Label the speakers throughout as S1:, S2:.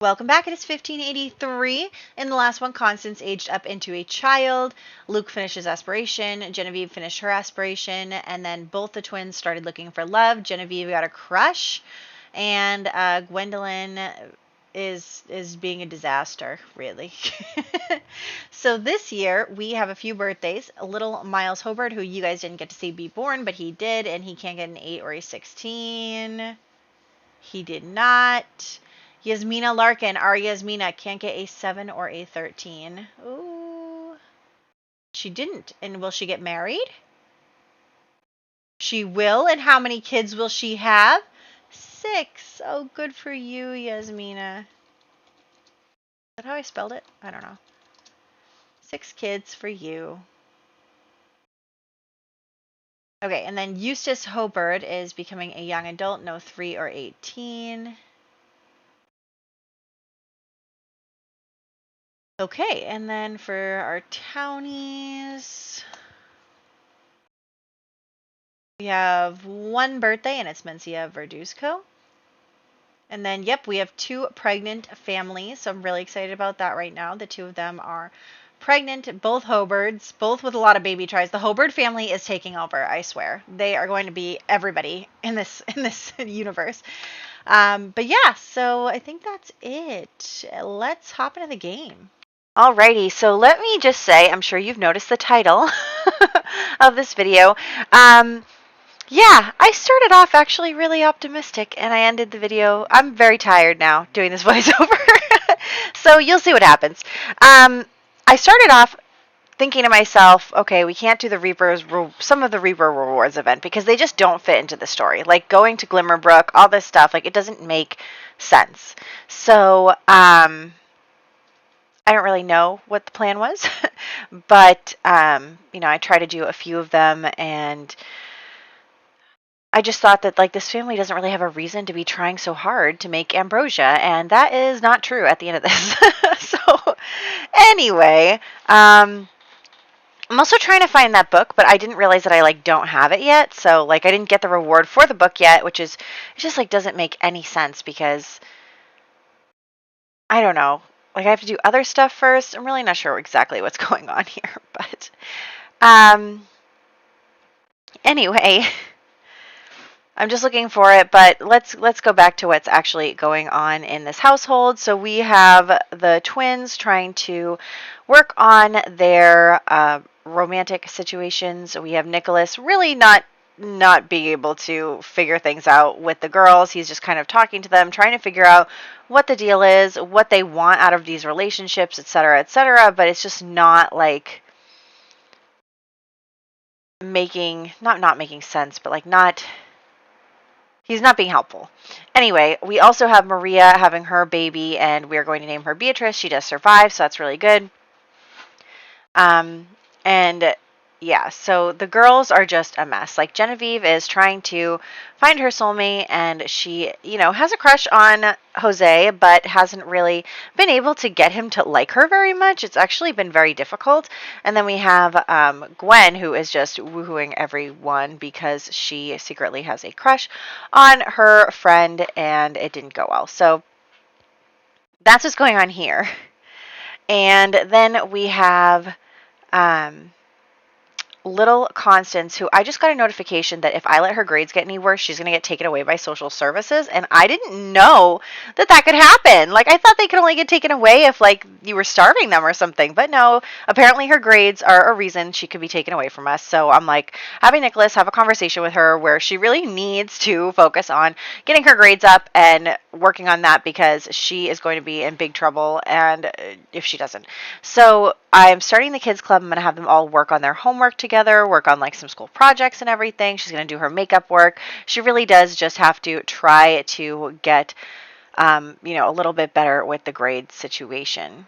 S1: Welcome back. It is 1583. In the last one, Constance aged up into a child. Luke finished his aspiration. Genevieve finished her aspiration. And then both the twins started looking for love. Genevieve got a crush. And Gwendolyn is being a disaster, really. So this year, we have a few birthdays. A little Miles Hobart, who you guys didn't get to see be born, but he did. And he can't get an 8 or a 16. He did not. Yasmina Larkin, our Yasmina, can't get a 7 or a 13. Ooh. She didn't. And will she get married? She will. And how many kids will she have? 6. Oh, good for you, Yasmina. Is that how I spelled it? I don't know. 6 kids for you. Okay, and then Eustace Hobart is becoming a young adult, no 3 or 18. Okay, and then for our townies, we have one birthday, and it's Mencia Verduzco. And then, yep, we have 2 pregnant families, so I'm really excited about that right now. The 2 of them are pregnant, both Hobards, both with a lot of baby tries. The Hobart family is taking over, I swear. They are going to be everybody in this universe. But yeah, so I think that's it. Let's hop into the game. Alrighty, so let me just say, I'm sure you've noticed the title of this video. Yeah, I started off actually really optimistic, and I ended the video. I'm very tired now doing this voiceover, so you'll see what happens. I started off thinking to myself, okay, we can't do some of the Reaper rewards event because they just don't fit into the story. Like going to Glimmerbrook, all this stuff, like it doesn't make sense. So, I don't really know what the plan was, but I tried to do a few of them, and I just thought that like this family doesn't really have a reason to be trying so hard to make ambrosia, and that is not true at the end of this. So anyway, I'm also trying to find that book, but I didn't realize that I like don't have it yet. So like I didn't get the reward for the book yet, which is it just like doesn't make any sense because I don't know. Like I have to do other stuff first. I'm really not sure exactly what's going on here, but um anyway, I'm just looking for it, but let's go back to what's actually going on in this household. So we have the twins trying to work on their romantic situations. We have Nicholas really not being able to figure things out with the girls. He's just kind of talking to them, trying to figure out what the deal is, what they want out of these relationships, etc., etc. But it's just not like making not making sense, but like not. He's not being helpful. Anyway, we also have Maria having her baby, and we're going to name her Beatrice. She does survive, so that's really good. And yeah, so the girls are just a mess. Like Genevieve is trying to find her soulmate, and she, has a crush on Jose, but hasn't really been able to get him to like her very much. It's actually been very difficult. And then we have Gwen, who is just woohooing everyone because she secretly has a crush on her friend, and it didn't go well. So that's what's going on here. And then we have little Constance, who I just got a notification that if I let her grades get any worse, she's going to get taken away by social services. And I didn't know that could happen. Like, I thought they could only get taken away if, like, you were starving them or something. But no, apparently her grades are a reason she could be taken away from us. So I'm like, having Nicholas have a conversation with her where she really needs to focus on getting her grades up and working on that because she is going to be in big trouble and if she doesn't. So I'm starting the kids club. I'm going to have them all work on their homework together, work on like some school projects and everything. She's going to do her makeup work. She really does just have to try to get, a little bit better with the grade situation.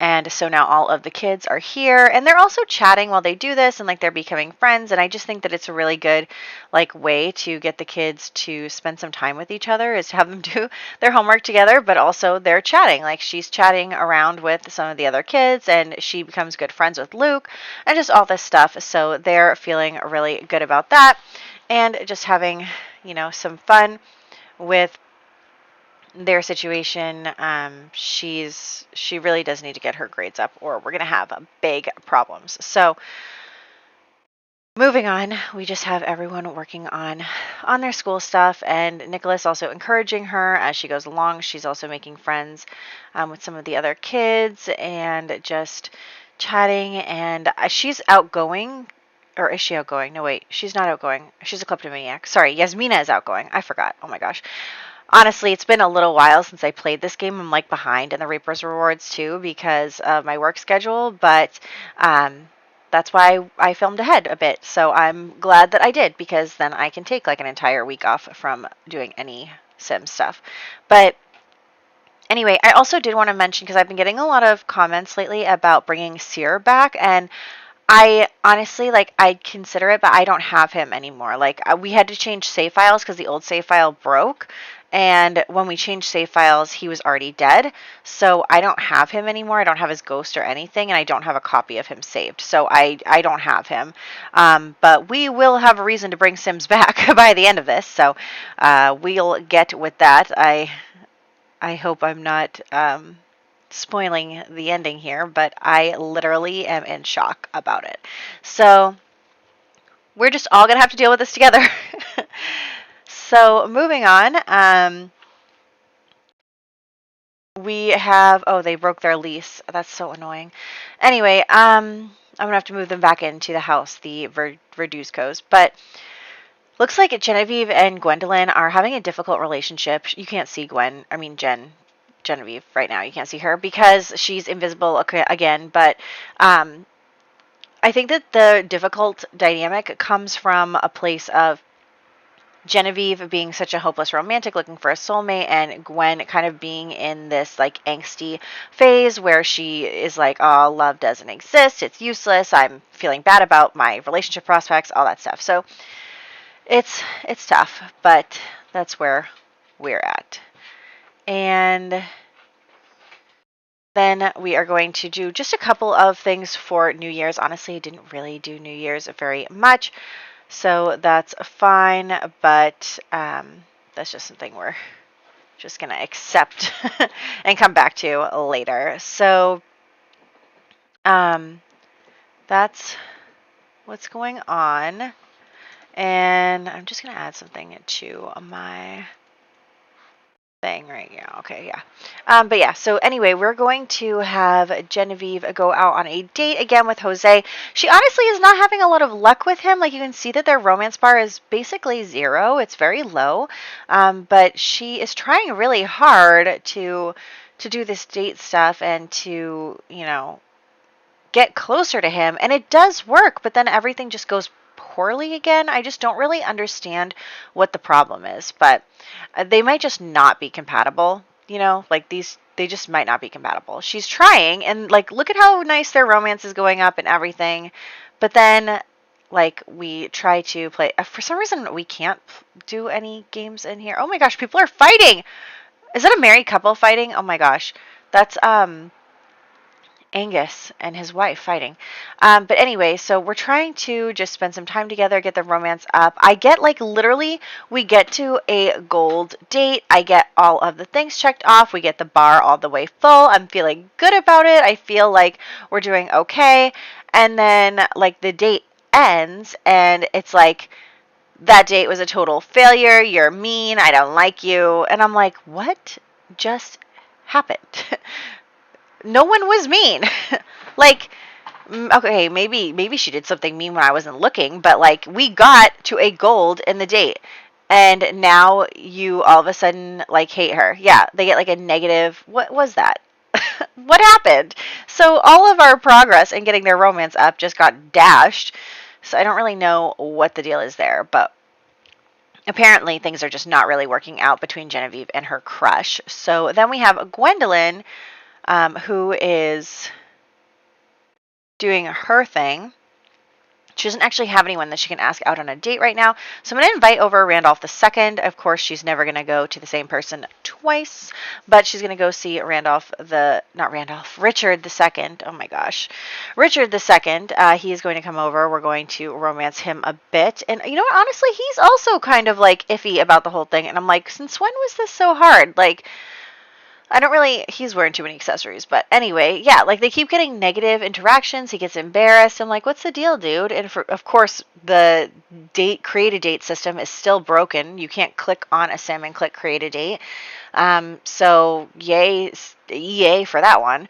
S1: And so now all of the kids are here, and they're also chatting while they do this, and like they're becoming friends. And I just think that it's a really good like way to get the kids to spend some time with each other is to have them do their homework together, but also they're chatting. Like she's chatting around with some of the other kids, and she becomes good friends with Luke, and just all this stuff. So they're feeling really good about that, and just having some fun with their situation, she really does need to get her grades up, or we're gonna have big problems. So moving on, we just have everyone working on their school stuff, and Nicholas also encouraging her as she goes along. She's also making friends with some of the other kids and just chatting. And she's outgoing, or is she outgoing? No, wait, she's not outgoing. She's a kleptomaniac. Sorry, Yasmina is outgoing. I forgot. Oh my gosh. Honestly, it's been a little while since I played this game. I'm like behind in the Reaper's Rewards too because of my work schedule, but that's why I filmed ahead a bit. So I'm glad that I did because then I can take like an entire week off from doing any sim stuff. But anyway, I also did want to mention because I've been getting a lot of comments lately about bringing Seer back, and I honestly, like, I'd consider it, but I don't have him anymore. Like, we had to change save files because the old save file broke. And when we changed save files, he was already dead. So I don't have him anymore. I don't have his ghost or anything. And I don't have a copy of him saved. So I don't have him. But we will have a reason to bring Sims back by the end of this. So we'll get with that. I hope I'm not spoiling the ending here, but I literally am in shock about it. So we're just all going to have to deal with this together. So moving on, we have, oh, they broke their lease. That's so annoying. Anyway, I'm going to have to move them back into the house, the Verduzcos. But looks like Genevieve and Gwendolyn are having a difficult relationship. You can't see Genevieve right now. You can't see her because she's invisible again. But I think that the difficult dynamic comes from a place of Genevieve being such a hopeless romantic looking for a soulmate, and Gwen kind of being in this like angsty phase where she is like, oh, love doesn't exist, it's useless, I'm feeling bad about my relationship prospects, all that stuff. So it's tough, but that's where we're at. And then we are going to do just a couple of things for New Year's. Honestly, I didn't really do New Year's very much, so that's fine, but that's just something we're just going to accept and come back to later. So that's what's going on. And I'm just going to add something to my thing right now. Okay, yeah. But yeah, so anyway, we're going to have Genevieve go out on a date again with Jose. She honestly is not having a lot of luck with him. Like, you can see that their romance bar is basically 0. It's very low. But she is trying really hard to do this date stuff and to, you know, get closer to him, and it does work, but then everything just goes poorly again. I just don't really understand what the problem is, but they might just not be compatible, you know, like they just might not be compatible. She's trying, and like, look at how nice their romance is going up and everything, but then like we try to play, for some reason we can't do any games in here. Oh my gosh, people are fighting. Is that a married couple fighting? Oh my gosh. That's Angus and his wife fighting. But anyway, so we're trying to just spend some time together, get the romance up. I get like literally, we get to a gold date. I get all of the things checked off. We get the bar all the way full. I'm feeling good about it. I feel like we're doing okay. And then like the date ends and it's like, that date was a total failure. You're mean. I don't like you. And I'm like, what just happened? No one was mean. Like, okay, maybe she did something mean when I wasn't looking, but like we got to a gold in the date, and now you all of a sudden like hate her. Yeah, they get like a negative. What was that? What happened? So all of our progress in getting their romance up just got dashed. So I don't really know what the deal is there, but apparently things are just not really working out between Genevieve and her crush. So then we have Gwendolyn, who is doing her thing, She doesn't actually have anyone that she can ask out on a date right now. So I'm going to invite over Randolph II. Of course, she's never going to go to the same person twice, but she's going to go see Richard II. Oh my gosh. Richard II. He is going to come over. We're going to romance him a bit. And you know what? Honestly, he's also kind of like iffy about the whole thing. And I'm like, since when was this so hard? Like, he's wearing too many accessories, but anyway, yeah, like they keep getting negative interactions. He gets embarrassed. I'm like, what's the deal, dude? And of course, the create a date system is still broken. You can't click on a sim and click create a date. So yay for that one.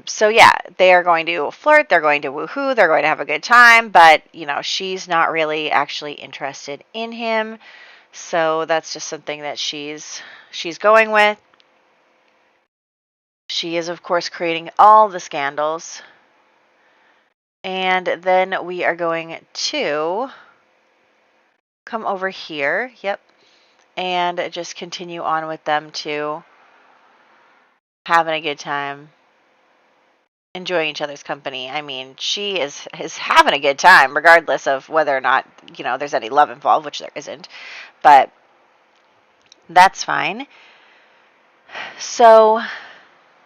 S1: So yeah, they are going to flirt. They're going to woohoo. They're going to have a good time, but she's not really actually interested in him. So that's just something that she's going with. She is, of course, creating all the scandals. And then we are going to come over here. Yep. And just continue on with them too. Having a good time. Enjoying each other's company. I mean, she is having a good time, regardless of whether or not, there's any love involved, which there isn't. But that's fine. So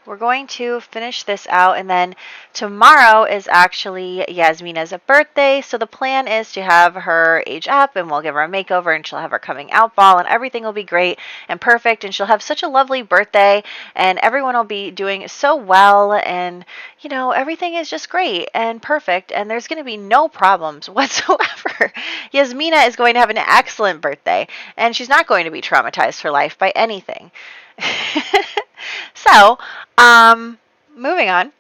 S1: we're going to finish this out, and then tomorrow is actually Yasmina's birthday, so the plan is to have her age up, and we'll give her a makeover, and she'll have her coming out ball, and everything will be great and perfect, and she'll have such a lovely birthday, and everyone will be doing so well, and everything is just great and perfect, and there's going to be no problems whatsoever. Yasmina is going to have an excellent birthday, and she's not going to be traumatized for life by anything. So, moving on.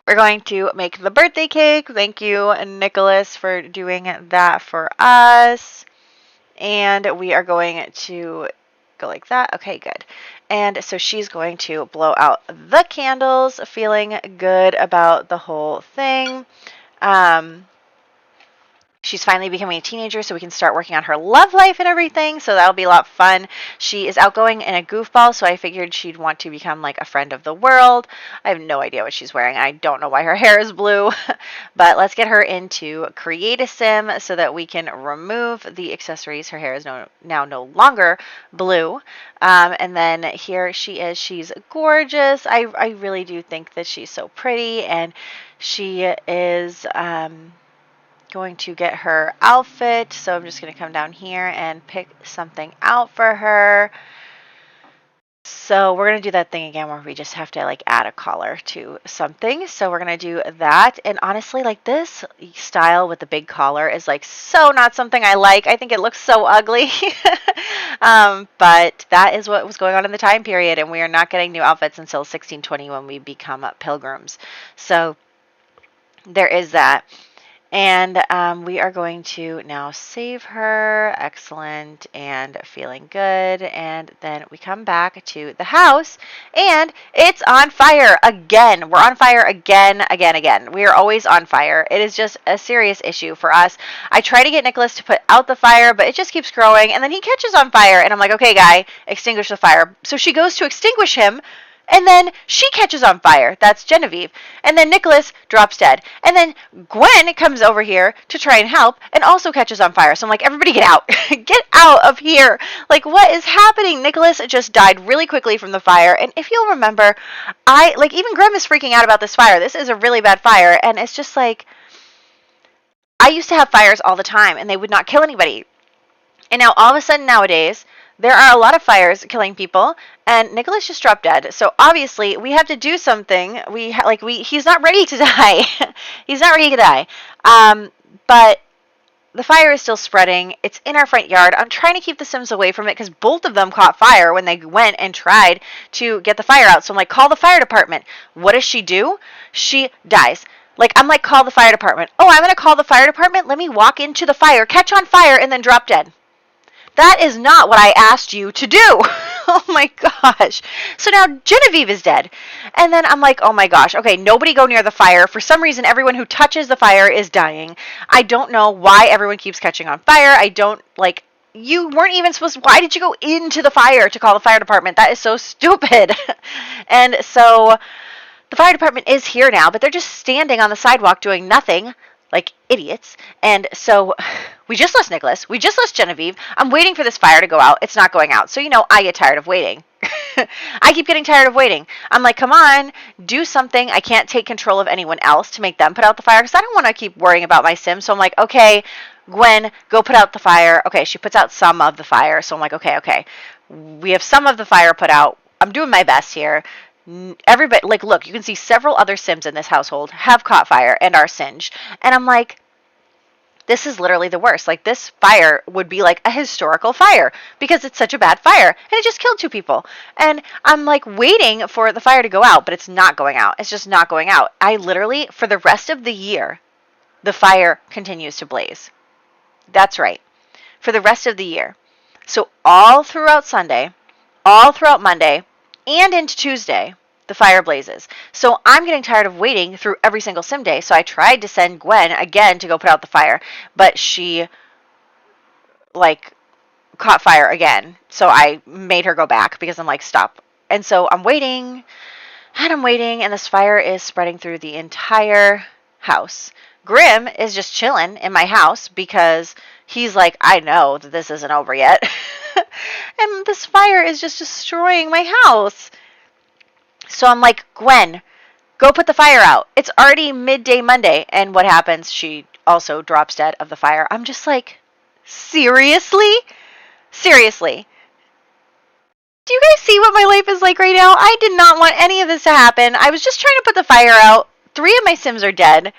S1: We're going to make the birthday cake. Thank you, Nicholas, for doing that for us. And we are going to go like that. Okay, good. And so she's going to blow out the candles, feeling good about the whole thing. She's finally becoming a teenager, so we can start working on her love life and everything, so that'll be a lot of fun. She is outgoing and a goofball, so I figured she'd want to become like a friend of the world. I have no idea what she's wearing. I don't know why her hair is blue, but let's get her into Create a Sim so that we can remove the accessories. Her hair is now no longer blue. And then here she is. She's gorgeous. I really do think that she's so pretty, and she is going to get her outfit. So I'm just going to come down here and pick something out for her. So we're going to do that thing again where we just have to like add a collar to something. So we're going to do that. And honestly, like this style with the big collar is like so not something I like. I think it looks so ugly. But that is what was going on in the time period. And we are not getting new outfits until 1620 when we become pilgrims. So there is that. And we are going to now save her. Excellent. And feeling good. And then we come back to the house. And it's on fire again. We're on fire again. We are always on fire. It is just a serious issue for us. I try to get Nicholas to put out the fire, but it just keeps growing. And then he catches on fire. And I'm like, okay, guy, extinguish the fire. So she goes to extinguish him. And then she catches on fire. That's Genevieve. And then Nicholas drops dead. And then Gwen comes over here to try and help and also catches on fire. So I'm like, everybody get out. Get out of here. Like, what is happening? Nicholas just died really quickly from the fire. And if you'll remember, even Grim is freaking out about this fire. This is a really bad fire. And it's just like, I used to have fires all the time and they would not kill anybody. And now all of a sudden nowadays, there are a lot of fires killing people, and Nicholas just dropped dead. So obviously, we have to do something. He's not ready to die. He's not ready to die. But the fire is still spreading. It's in our front yard. I'm trying to keep the Sims away from it because both of them caught fire when they went and tried to get the fire out. So I'm like, call the fire department. What does she do? She dies. Call the fire department. Oh, I'm going to call the fire department. Let me walk into the fire, catch on fire, and then drop dead. That is not what I asked you to do. Oh my gosh. So now Genevieve is dead. And then I'm like, oh my gosh. Okay, nobody go near the fire. For some reason, everyone who touches the fire is dying. I don't know why everyone keeps catching on fire. You weren't even supposed to. Why did you go into the fire to call the fire department? That is so stupid. And so the fire department is here now, but they're just standing on the sidewalk doing nothing. like idiots. And so we just lost Nicholas. We just lost Genevieve. I'm waiting for this fire to go out. It's not going out. So, I get tired of waiting. I keep getting tired of waiting. I'm like, come on, do something. I can't take control of anyone else to make them put out the fire because I don't want to keep worrying about my Sims. So I'm like, okay, Gwen, go put out the fire. Okay, she puts out some of the fire. So I'm like, okay. We have some of the fire put out. I'm doing my best here. Everybody, like, look, you can see several other Sims in this household have caught fire and are singed. And I'm like, this is literally the worst. Like, this fire would be like a historical fire because it's such a bad fire. And it just killed 2 people. And I'm like waiting for the fire to go out, but it's not going out. It's just not going out. I literally, for the rest of the year, the fire continues to blaze. That's right. For the rest of the year. So all throughout Sunday, all throughout Monday, and into Tuesday, the fire blazes. So I'm getting tired of waiting through every single sim day. So I tried to send Gwen again to go put out the fire, but she like caught fire again. So I made her go back because I'm like, stop. And so I'm waiting and I'm waiting, and this fire is spreading through the entire house. Grim is just chilling in my house because he's like, I know that this isn't over yet. And this fire is just destroying my house. So I'm like, Gwen, go put the fire out. It's already midday Monday. And what happens? She also drops dead of the fire. I'm just like, seriously? Seriously. Do you guys see what my life is like right now? I did not want any of this to happen. I was just trying to put the fire out. 3 of my Sims are dead.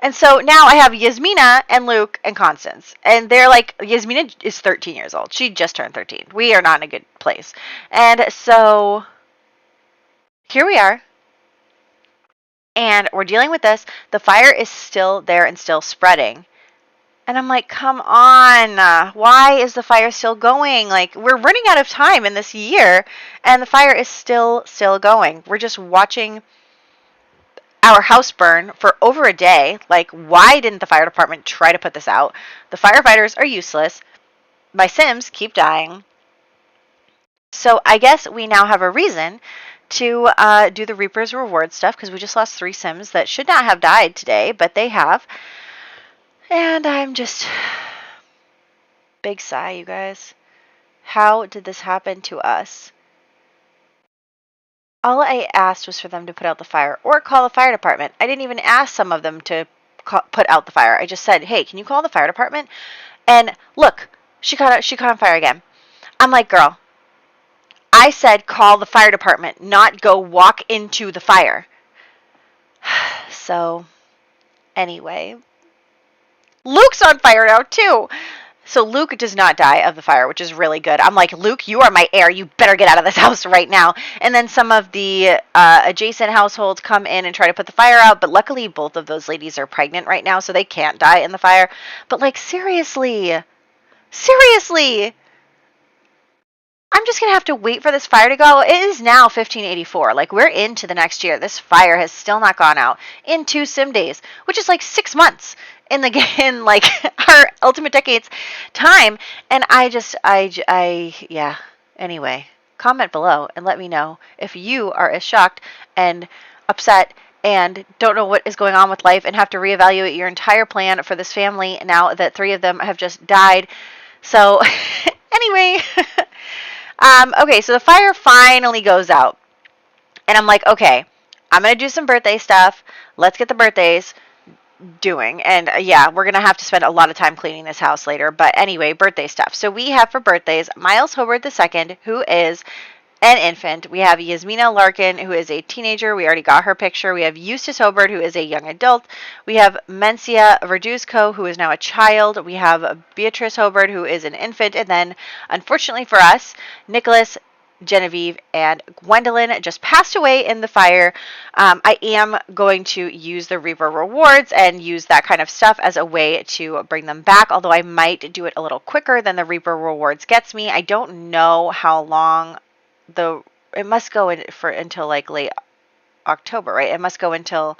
S1: And so now I have Yasmina and Luke and Constance. And they're like, Yasmina is 13 years old. She just turned 13. We are not in a good place. And so here we are. And we're dealing with this. The fire is still there and still spreading. And I'm like, come on. Why is the fire still going? Like, we're running out of time in this year, and the fire is still going. We're just watching our house burn for over a day. Like, why didn't the fire department try to put this out? The firefighters are useless. My Sims keep dying. So I guess we now have a reason to do the Reaper's Reward stuff, because we just lost 3 Sims that should not have died today, but they have. And I'm just... Big sigh, you guys. How did this happen to us? All I asked was for them to put out the fire or call the fire department. I didn't even ask some of them to put out the fire. I just said, hey, can you call the fire department? And look, she caught on fire again. I'm like, girl, I said call the fire department, not go walk into the fire. So, anyway, Luke's on fire now, too. So Luke does not die of the fire, which is really good. I'm like, Luke, you are my heir. You better get out of this house right now. And then some of the adjacent households come in and try to put the fire out. But luckily, both of those ladies are pregnant right now, so they can't die in the fire. But, like, seriously. I'm just going to have to wait for this fire to go. It is now 1584. Like, we're into the next year. This fire has still not gone out in 2 sim days, which is like 6 months in the game, like our Ultimate Decades time. And yeah. Anyway, comment below and let me know if you are as shocked and upset and don't know what is going on with life and have to reevaluate your entire plan for this family now that 3 of them have just died. So, anyway... Okay, so the fire finally goes out. And I'm like, okay, I'm going to do some birthday stuff. Let's get the birthdays doing. And yeah, we're going to have to spend a lot of time cleaning this house later. But anyway, birthday stuff. So we have for birthdays Miles Hobart II, who is an infant. We have Yasmina Larkin, who is a teenager. We already got her picture. We have Eustace Hobart, who is a young adult. We have Mencia Verduzco, who is now a child. We have Beatrice Hobart, who is an infant. And then, unfortunately for us, Nicholas, Genevieve, and Gwendolyn just passed away in the fire. I am going to use the Reaper Rewards and use that kind of stuff as a way to bring them back, although I might do it a little quicker than the Reaper Rewards gets me. I don't know how long... it must go until like late October, right? It must go until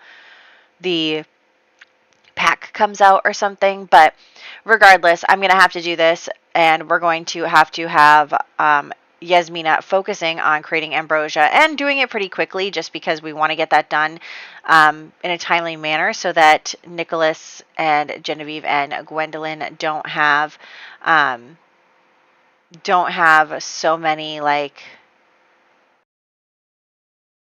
S1: the pack comes out or something. But regardless, I'm going to have to do this, and we're going to have Yasmina focusing on creating ambrosia and doing it pretty quickly just because we want to get that done in a timely manner so that Nicholas and Genevieve and Gwendolyn don't have so many like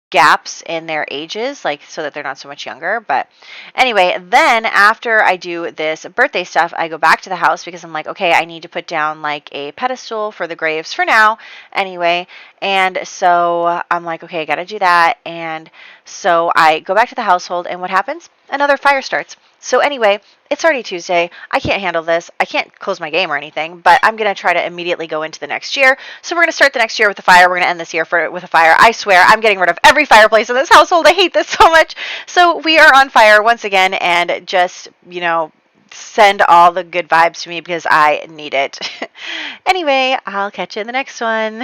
S1: gaps in their ages, like so that they're not so much younger. But anyway, then after I do this birthday stuff, I go back to the house because I'm like, okay, I need to put down like a pedestal for the graves for now anyway. And so I'm like, okay, I got to do that. And so I go back to the household, and what happens? Another fire starts. So anyway, it's already Tuesday. I can't handle this. I can't close my game or anything, but I'm going to try to immediately go into the next year. So we're going to start the next year with a fire. We're going to end this year with a fire. I swear, I'm getting rid of every fireplace in this household. I hate this so much. So we are on fire once again, and just, send all the good vibes to me because I need it. Anyway, I'll catch you in the next one.